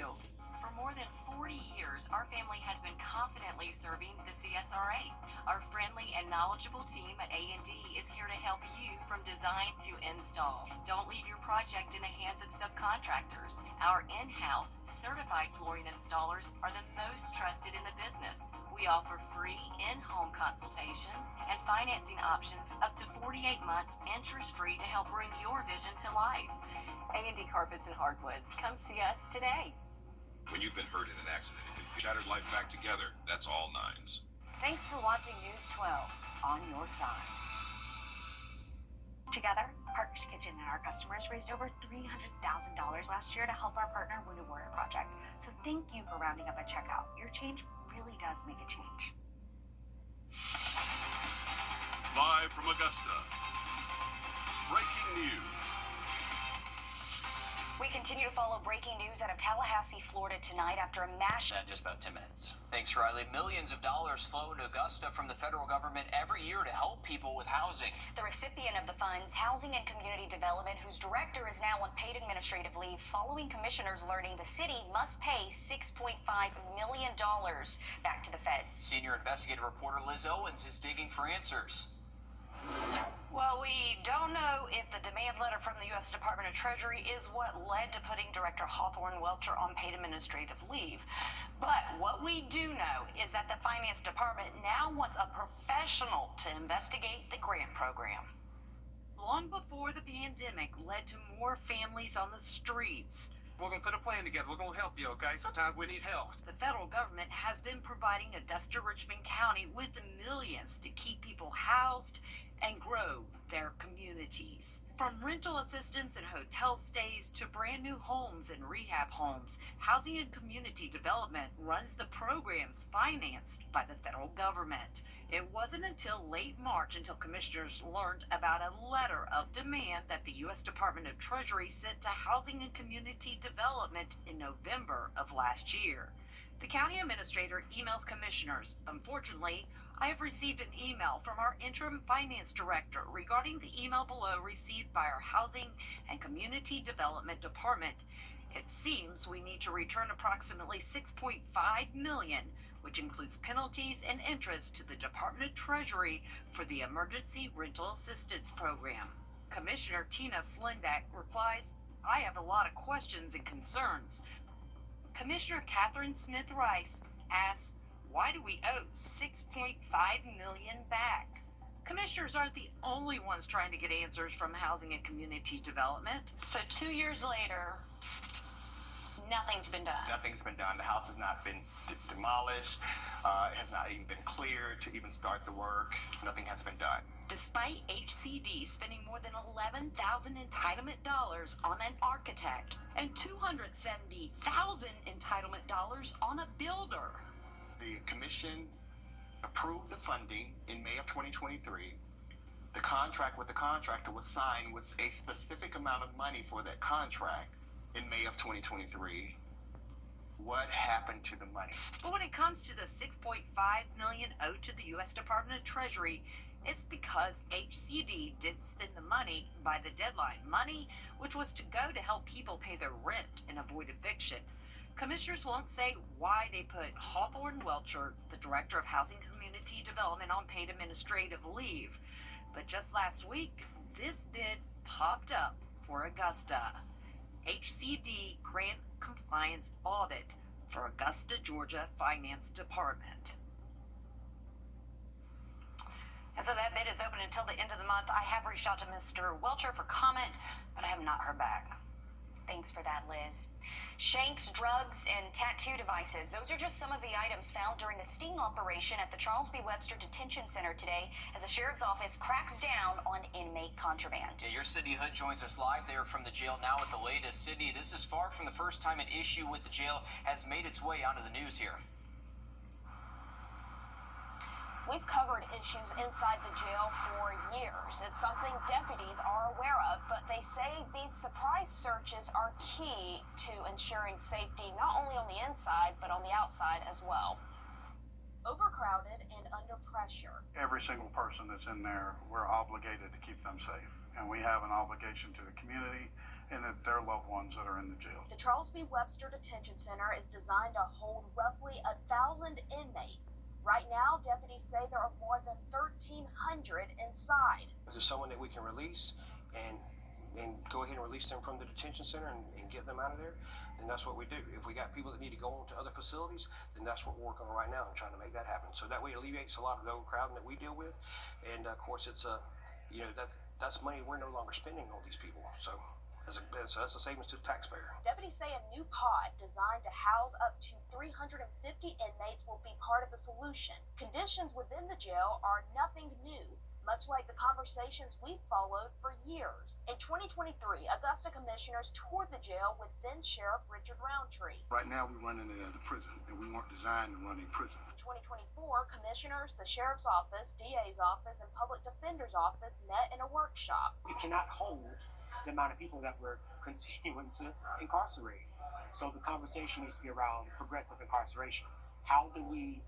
you. For more than 40 years, our family has been confidently serving the CSRA. Our friendly and knowledgeable team at A&D is here to help you from design to install. Don't leave your project in the hands of subcontractors. Our in-house certified flooring installers are the most trusted in the business. We offer free in-home consultations and financing options up to 48 months interest-free to help bring your vision to life. A&D Carpets and Hardwoods. Come see us today. When you've been hurt in an accident, it can shattered life back together. That's all nines. Thanks for watching News 12 on your side. Together, Partners Kitchen and our customers raised over $300,000 last year to help our partner Wrdw project. So thank you for rounding up at checkout. Your change really does make a change. Live from Augusta, breaking news. We continue to follow breaking news out of Tallahassee, Florida tonight after a mass... In just about 10 minutes. Thanks, Riley. Millions of dollars flow into Augusta from the federal government every year to help people with housing. The recipient of the funds, Housing and Community Development, whose director is now on paid administrative leave following commissioners learning the city must pay $6.5 million back to the feds. Senior investigative reporter Liz Owens is digging for answers. Well, we don't know if the demand letter from the U.S. Department of Treasury is what led to putting Director Hawthorne Welcher on paid administrative leave. But what we do know is that the Finance Department now wants a professional to investigate the grant program. Long before the pandemic led to more families on the streets, we're going to put a plan together. We're going to help you, okay? Sometimes we need help. The federal government has been providing Augusta-Richmond County with the millions to keep people housed and grow their communities. From rental assistance and hotel stays to brand new homes and rehab homes, Housing and Community Development runs the programs financed by the federal government. It wasn't until late March until commissioners learned about a letter of demand that the U.S. Department of Treasury sent to Housing and Community Development in November of last year. The county administrator emails commissioners. Unfortunately, I have received an email from our interim finance director regarding the email below received by our Housing and Community Development Department. It seems we need to return approximately $6.5 million, which includes penalties and interest to the Department of Treasury for the Emergency Rental Assistance Program. Commissioner Tina Slindak replies, I have a lot of questions and concerns. Commissioner Catherine Smith Rice asks, why do we owe $6.5 million back? Commissioners aren't the only ones trying to get answers from Housing and Community Development. So 2 years later, nothing's been done. Nothing's been done. The house has not been demolished. It has not even been cleared to even start the work. Nothing has been done. Despite HCD spending more than $11,000 entitlement dollars on an architect and $270,000 entitlement dollars on a builder. The commission approved the funding in May of 2023. The contract with the contractor was signed with a specific amount of money for that contract in May of 2023. What happened to the money? But when it comes to the $6.5 million owed to the U.S. Department of Treasury, it's because HCD didn't spend the money by the deadline. Money which was to go to help people pay their rent and avoid eviction. Commissioners won't say why they put Hawthorne Welcher, the Director of Housing and Community Development, on paid administrative leave. But just last week, this bid popped up for Augusta. HCD Grant Compliance Audit for Augusta, Georgia Finance Department. And so that bid is open until the end of the month. I have reached out to Mr. Welcher for comment, but I have not heard back. Thanks for that, Liz. Shanks, drugs, and tattoo devices. Those are just some of the items found during a sting operation at the Charles B. Webster Detention Center today as the Sheriff's Office cracks down on inmate contraband. Yeah, your Sydney Hood joins us live there from the jail now with the latest. Sydney, this is far from the first time an issue with the jail has made its way onto the news here. We've covered issues inside the jail for years. It's something deputies are aware of, but they say these surprise searches are key to ensuring safety not only on the inside, but on the outside as well. Overcrowded and under pressure. Every single person that's in there, we're obligated to keep them safe. And we have an obligation to the community and their loved ones that are in the jail. The Charles B. Webster Detention Center is designed to hold roughly 1,000 inmates. Right now, deputies say there are more than 1,300 inside. Is there someone that we can release and go ahead and release them from the detention center and get them out of there? Then that's what we do. If we got people that need to go on to other facilities, then that's what we're working on right now and trying to make that happen. So that way it alleviates a lot of the overcrowding that we deal with. And of course, it's that's money we're no longer spending on these people. So that's a savings to the taxpayer. Deputies say a new pod designed to house up to 350 inmates will be part of the solution. Conditions within the jail are nothing new, much like the conversations we've followed for years. In 2023, Augusta commissioners toured the jail with then Sheriff Richard Roundtree. Right now, we run it as a prison, and we weren't designed to run a prison. In 2024, commissioners, the Sheriff's Office, DA's Office, and Public Defender's Office met in a workshop. We cannot hold the amount of people that we're continuing to incarcerate. So the conversation needs to be around progressive incarceration. How do we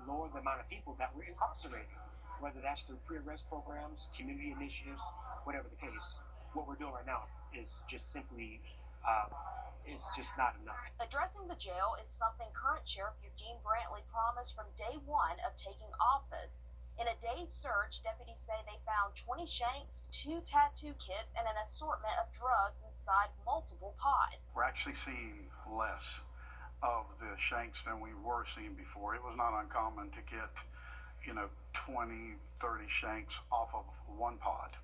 lower the amount of people that we're incarcerating? Whether that's through pre-arrest programs, community initiatives, whatever the case. What we're doing right now is just simply, it's just not enough. Addressing the jail is something current Sheriff Eugene Brantley promised from day one of taking office. In a day's search, deputies say they found 20 shanks, 2 tattoo kits, and an assortment of drugs inside multiple pods. We're actually seeing less of the shanks than we were seeing before. It was not uncommon to get 20, 30 shanks off of one pod.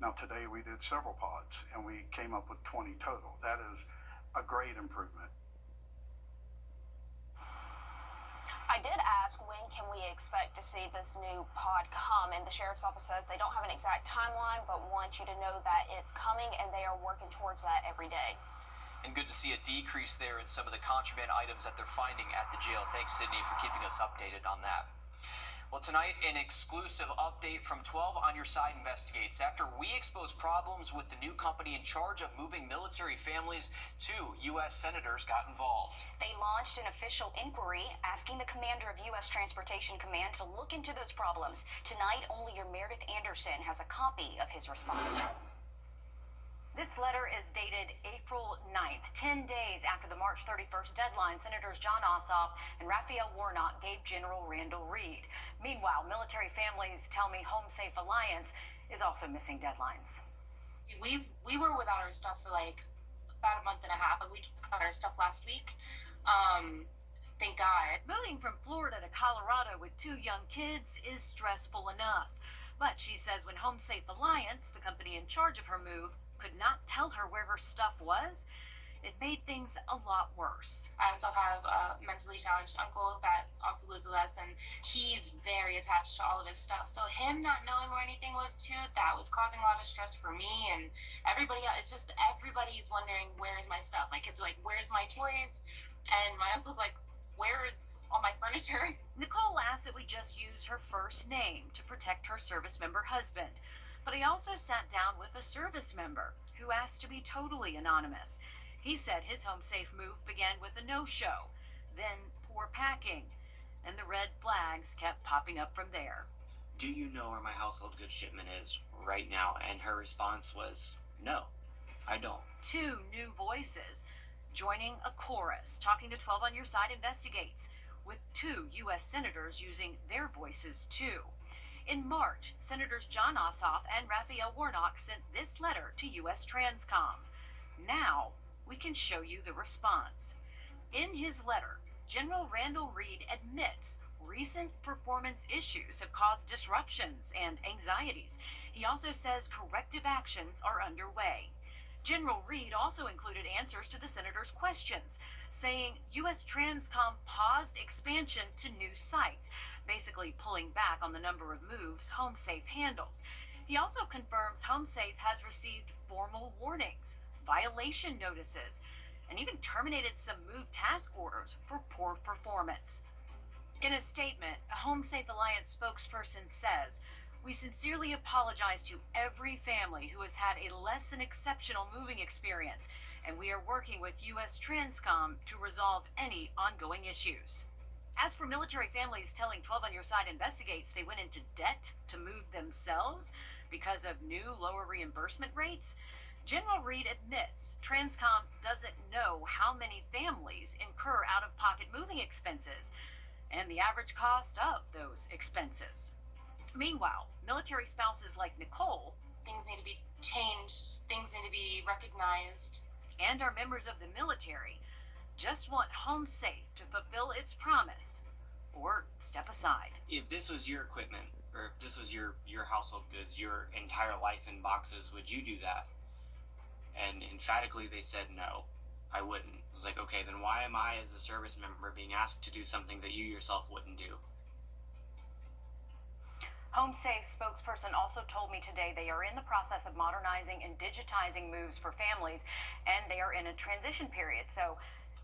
Now today we did several pods and we came up with 20 total. That is a great improvement. I did ask when can we expect to see this new pod come, and the Sheriff's Office says they don't have an exact timeline, but want you to know that it's coming and they are working towards that every day. And good to see a decrease there in some of the contraband items that they're finding at the jail. Thanks, Sydney, for keeping us updated on that. Well, tonight, an exclusive update from 12 On Your Side Investigates. After we expose problems with the new company in charge of moving military families, 2 U.S. senators got involved. They launched an official inquiry asking the commander of U.S. Transportation Command to look into those problems. Tonight, only your Meredith Anderson has a copy of his response. This letter is dated April 9th, 10 days after the March 31st deadline Senators John Ossoff and Raphael Warnock gave General Randall Reed. Meanwhile, military families tell me Home Safe Alliance is also missing deadlines. We were without our stuff for like about a month and a half. We just got our stuff last week. Thank God. Moving from Florida to Colorado with 2 young kids is stressful enough. But she says when Home Safe Alliance, the company in charge of her move, could not tell her where her stuff was, it made things a lot worse. I also have a mentally challenged uncle that also lives with us, and he's very attached to all of his stuff. So him not knowing where anything was too, that was causing a lot of stress for me and everybody else. It's just everybody's wondering, where's my stuff? My kids are like, where's my toys? And my uncle's like, where's all my furniture? Nicole asked that we just use her first name to protect her service member husband. But he also sat down with a service member who asked to be totally anonymous. He said his Home Safe move began with a no-show, then poor packing, and the red flags kept popping up from there. Do you know where my household goods shipment is right now? And her response was, no, I don't. 2 new voices joining a chorus, talking to 12 On Your Side Investigates, with 2 U.S. senators using their voices too. In March, Senators John Ossoff and Raphael Warnock sent this letter to U.S. Transcom. Now, we can show you the response. In his letter, General Randall Reed admits recent performance issues have caused disruptions and anxieties. He also says corrective actions are underway. General Reed also included answers to the senators' questions, saying U.S. Transcom paused expansion to new sites, basically pulling back on the number of moves Home Safe handles. He also confirms Home Safe has received formal warnings, violation notices, and even terminated some move task orders for poor performance. In a statement, a Home Safe Alliance spokesperson says, "We sincerely apologize to every family who has had a less than exceptional moving experience, and we are working with U.S. Transcom to resolve any ongoing issues." As for military families telling 12 On Your Side Investigates they went into debt to move themselves because of new lower reimbursement rates, General Reed admits Transcom doesn't know how many families incur out-of-pocket moving expenses and the average cost of those expenses. Meanwhile, military spouses like Nicole, Things need to be changed, things need to be recognized. and are members of the military just want Home Safe to fulfill its promise or step aside. If this was your equipment, or if this was your household goods, your entire life in boxes, would you do that? And emphatically they said no, I wouldn't. I was like, okay, then why am I, as a service member, being asked to do something that you yourself wouldn't do? Home Safe spokesperson also told me today they are in the process of modernizing and digitizing moves for families, and they are in a transition period. So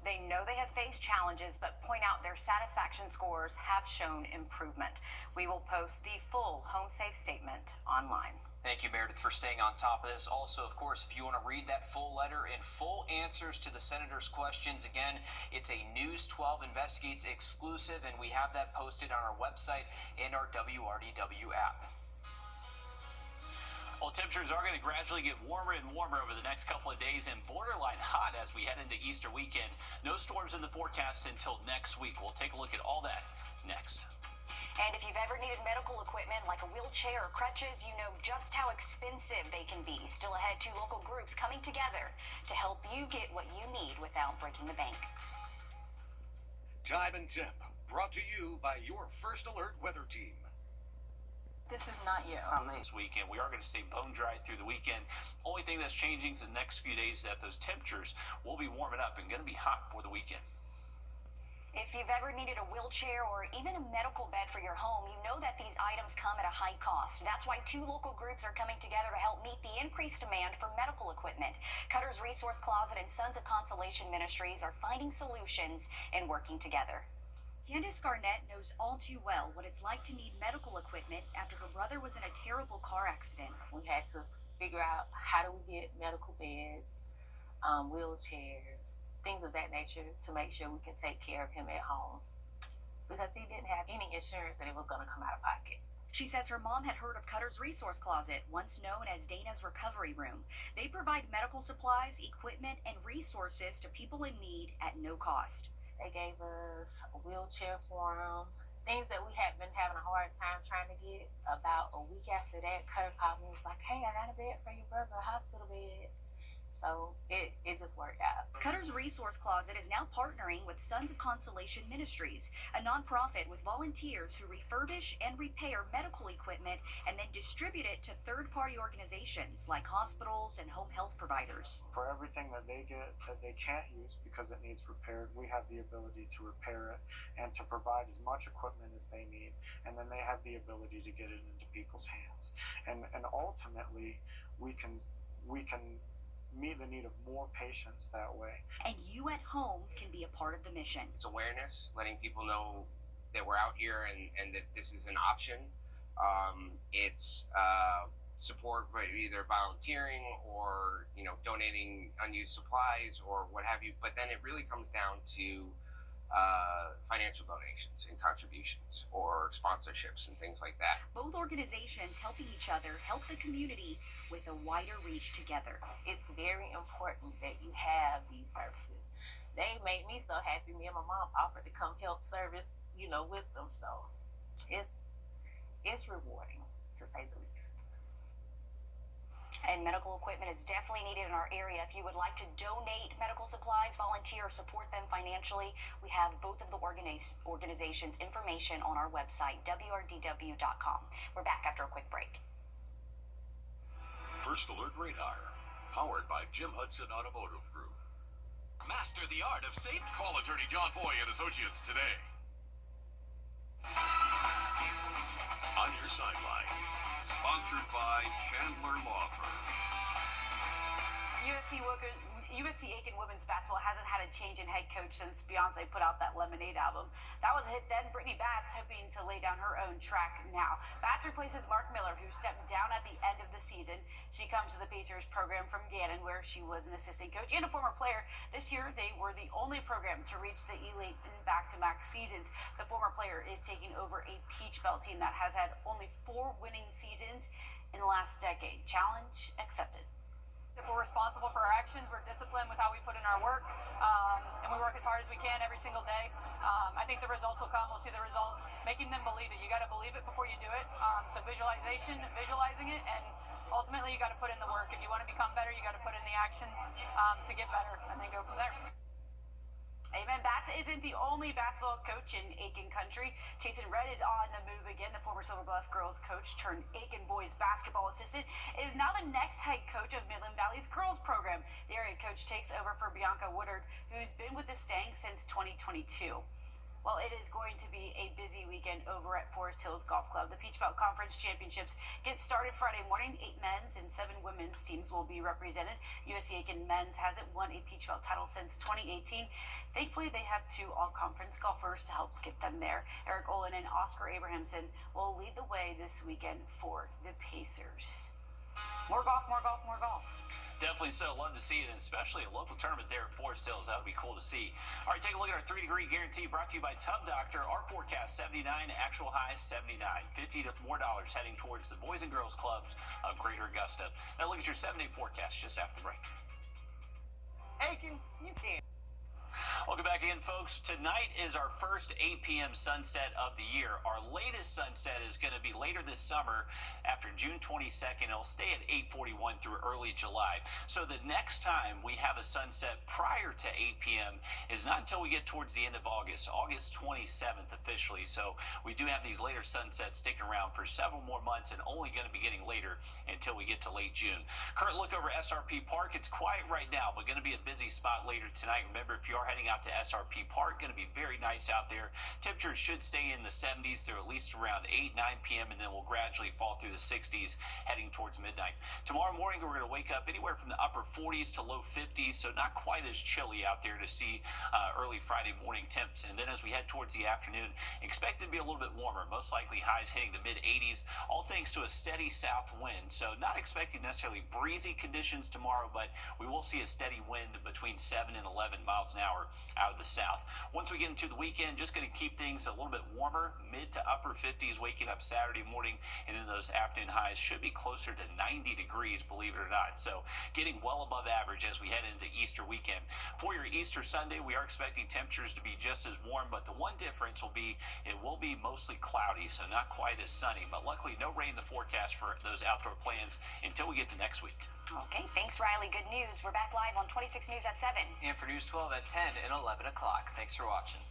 they know they have faced challenges, but point out their satisfaction scores have shown improvement. We will post the full Home Safe statement online. Thank you, Meredith, for staying on top of this. Also, of course, if you want to read that full letter and full answers to the senator's questions, again, it's a News 12 Investigates exclusive, and we have that posted on our website and our WRDW app. Well, temperatures are going to gradually get warmer and warmer over the next couple of days and borderline hot as we head into Easter weekend. No storms in the forecast until next week. We'll take a look at all that next. And if you've ever needed medical equipment like a wheelchair or crutches, you know just how expensive they can be. Still ahead, 2 local groups coming together to help you get what you need without breaking the bank. Time and Temp, brought to you by your First Alert weather team. This is not you. This weekend, we are going to stay bone dry through the weekend. Only thing that's changing is the next few days that those temperatures will be warming up and going to be hot for the weekend. If you've ever needed a wheelchair or even a medical bed for your home, you know that these items come at a high cost. That's why 2 local groups are coming together to help meet the increased demand for medical equipment. Cutter's Resource Closet and Sons of Consolation Ministries are finding solutions and working together. Candace Garnett knows all too well what it's like to need medical equipment after her brother was in a terrible car accident. We had to figure out how do we get medical beds, wheelchairs, things of that nature to make sure we can take care of him at home. Because he didn't have any insurance and it was going to come out of pocket. She says her mom had heard of Cutter's Resource Closet, once known as Dana's Recovery Room. They provide medical supplies, equipment, and resources to people in need at no cost. They gave us a wheelchair for him, things that we had been having a hard time trying to get. About a week after that, Cutter called me and was like, hey, I got a bed for your brother, a hospital bed. So it just worked out. Cutter's Resource Closet is now partnering with Sons of Consolation Ministries, a nonprofit with volunteers who refurbish and repair medical equipment and then distribute it to third-party organizations like hospitals and home health providers. For everything that they get that they can't use because it needs repaired, we have the ability to repair it and to provide as much equipment as they need, and then they have the ability to get it into people's hands. And ultimately, we can meet the need of more patients that way. And you at home can be a part of the mission. It's awareness, letting people know that we're out here and that this is an option. It's support by either volunteering or donating unused supplies or what have you. But then it really comes down to financial donations and contributions or sponsorships and things like that. Both organizations helping each other help the community with a wider reach together. It's very important that you have these services. They made me so happy. Me and my mom offered to come help service, with them. So it's rewarding, to say the least. And medical equipment is definitely needed in our area. If you would like to donate medical supplies, volunteer, or support them financially, we have both of the organizations' information on our website, wrdw.com. We're back after a quick break. First Alert Radar, powered by Jim Hudson Automotive Group. Master the art of safe. Call attorney John Foy and Associates today. On your sideline, sponsored by Chandler Law Firm. USC Aiken women's basketball hasn't had a change in head coach since Beyonce put out that Lemonade album. That was a hit then. Brittany Batts hoping to lay down her own track now. Batts replaces Mark Miller, who stepped down at the end of the season. She comes to the Pacers program from Gannon, where she was an assistant coach and a former player. This year, they were the only program to reach the elite in back-to-back seasons. The former player is taking over a Peach Belt team that has had only 4 winning seasons in the last decade. Challenge accepted. If we're responsible for our actions, we're disciplined with how we put in our work, and we work as hard as we can every single day. I think the results will come. We'll see the results. Making them believe it. You got to believe it before you do it. So visualizing it, and ultimately you got to put in the work. If you want to become better, you got to put in the actions to get better, and then go from there. Amen. Bats isn't the only basketball coach in Aiken country. Jason Red is on the move again. The former Silver Bluff girls coach turned Aiken boys basketball assistant is now the next head coach of Midland Valley's girls program. The area coach takes over for Bianca Wrdw, who's been with the Stangs since 2022. Well, it is going to be a busy weekend over at Forest Hills Golf Club. The Peach Belt Conference Championships get started Friday morning. 8 men's and 7 women's teams will be represented. USC Aiken men's hasn't won a Peach Belt title since 2018. Thankfully, they have 2 all-conference golfers to help get them there. Eric Olin and Oscar Abrahamson will lead the way this weekend for the Pacers. More golf, more golf, more golf. Definitely so. Love to see it, and especially a local tournament there at Forest Hills. That would be cool to see. All right, take a look at our 3-degree guarantee brought to you by Tub Doctor. Our forecast, 79, actual high 79. $50 more heading towards the Boys and Girls Clubs of Greater Augusta. Now look at your 7-day forecast just after the break. Aiken, you can't. Welcome back again, folks. Tonight is our first 8 p.m. sunset of the year. Our latest sunset is going to be later this summer after June 22nd. It'll stay at 8:41 through early July. So the next time we have a sunset prior to 8 p.m. is not until we get towards the end of August 27th officially. So we do have these later sunsets sticking around for several more months and only going to be getting later until we get to late June. Current look over SRP Park. It's quiet right now, but going to be a busy spot later tonight. Remember, if you are heading out to SRP Park, going to be very nice out there. Temperatures should stay in the 70s through at least around 8, 9 p.m. and then we'll gradually fall through the 60s heading towards midnight. Tomorrow morning, we're going to wake up anywhere from the upper 40s to low 50s, so not quite as chilly out there to see early Friday morning temps. And then as we head towards the afternoon, expected to be a little bit warmer, most likely highs hitting the mid 80s, all thanks to a steady south wind. So not expecting necessarily breezy conditions tomorrow, but we will see a steady wind between 7 and 11 miles an hour out of the south. Once we get into the weekend, just going to keep things a little bit warmer, mid to upper 50s waking up Saturday morning, and then those afternoon highs should be closer to 90 degrees, believe it or not. So getting well above average as we head into Easter weekend. For your Easter Sunday, we are expecting temperatures to be just as warm, but the one difference will be it will be mostly cloudy, so not quite as sunny, but luckily no rain in the forecast for those outdoor plans until we get to next week. Okay, thanks, Riley. Good news. We're back live on 26 News at 7. And for News 12 at 10 and 11 o'clock. Thanks for watching.